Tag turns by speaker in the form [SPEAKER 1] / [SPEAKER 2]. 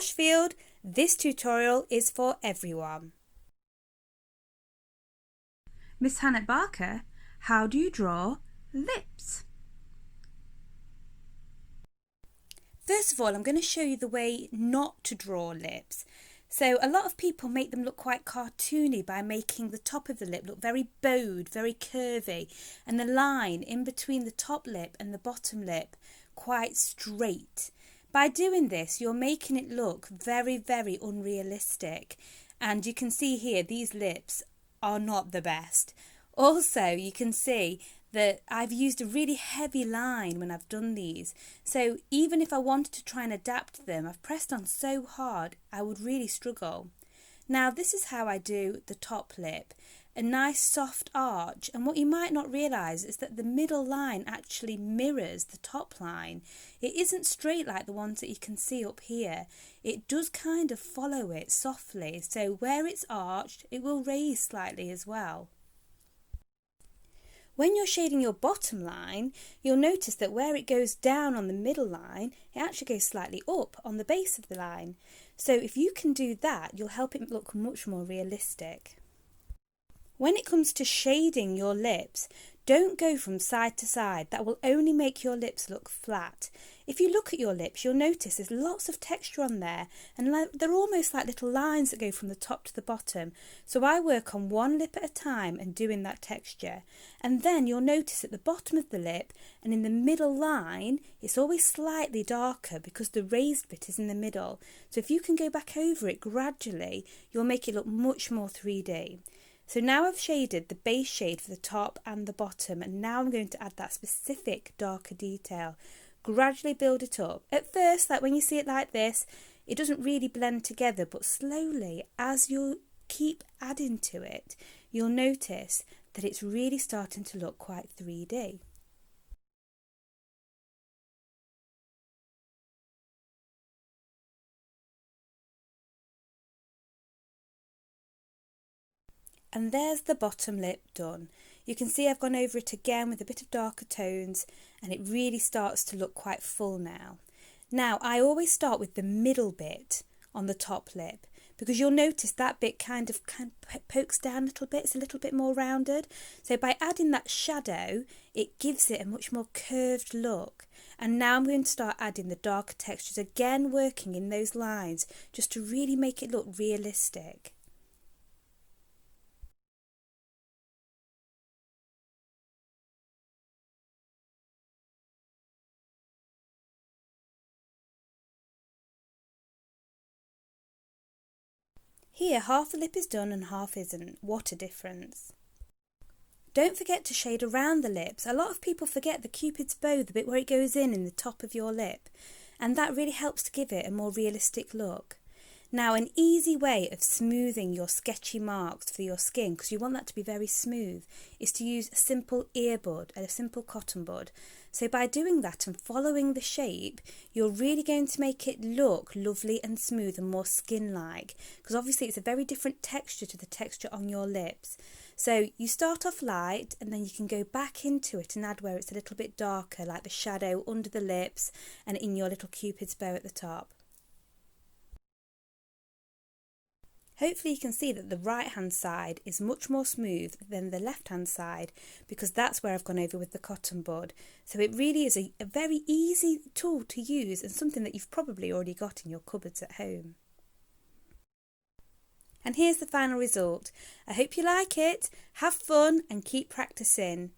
[SPEAKER 1] Ashfield. This tutorial is for everyone. Miss Hannah Barker, how do you draw lips? First of all, I'm going to show you the way not to draw lips. So a lot of people make them look quite cartoony by making the top of the lip look very bowed, very curvy, and the line in between the top lip and the bottom lip quite straight. By doing this, you're making it look very, very unrealistic. And you can see here, these lips are not the best. Also, you can see that I've used a really heavy line when I've done these. So even if I wanted to try and adapt them, I've pressed on so hard, I would really struggle. Now, this is how I do the top lip. A nice soft arch, and what you might not realise is that the middle line actually mirrors the top line. It isn't straight like the ones that you can see up here. It does kind of follow it softly, so where it's arched, it will raise slightly as well. When you're shading your bottom line, you'll notice that where it goes down on the middle line, it actually goes slightly up on the base of the line. So if you can do that, you'll help it look much more realistic. When it comes to shading your lips, don't go from side to side. That will only make your lips look flat. If you look at your lips, you'll notice there's lots of texture on there, and they're almost like little lines that go from the top to the bottom. So I work on one lip at a time and doing that texture. And then you'll notice at the bottom of the lip and in the middle line, it's always slightly darker because the raised bit is in the middle. So if you can go back over it gradually, you'll make it look much more 3D. So now I've shaded the base shade for the top and the bottom, and now I'm going to add that specific darker detail. Gradually build it up. At first, like when you see it like this, it doesn't really blend together, but slowly, as you keep adding to it, you'll notice that it's really starting to look quite 3D. And there's the bottom lip done. You can see I've gone over it again with a bit of darker tones, and it really starts to look quite full now. Now, I always start with the middle bit on the top lip, because you'll notice that bit kind of pokes down a little bit. It's a little bit more rounded. So by adding that shadow, it gives it a much more curved look. And now I'm going to start adding the darker textures, again working in those lines, just to really make it look realistic. Here, half the lip is done and half isn't. What a difference. Don't forget to shade around the lips. A lot of people forget the Cupid's bow, the bit where it goes in the top of your lip, and that really helps to give it a more realistic look. Now, an easy way of smoothing your sketchy marks for your skin, because you want that to be very smooth, is to use a simple earbud, a simple cotton bud. So by doing that and following the shape, you're really going to make it look lovely and smooth and more skin-like, because obviously it's a very different texture to the texture on your lips. So you start off light, and then you can go back into it and add where it's a little bit darker, like the shadow under the lips and in your little Cupid's bow at the top. Hopefully you can see that the right hand side is much more smooth than the left hand side, because that's where I've gone over with the cotton bud. So it really is a very easy tool to use, and something that you've probably already got in your cupboards at home. And here's the final result. I hope you like it, have fun and keep practicing.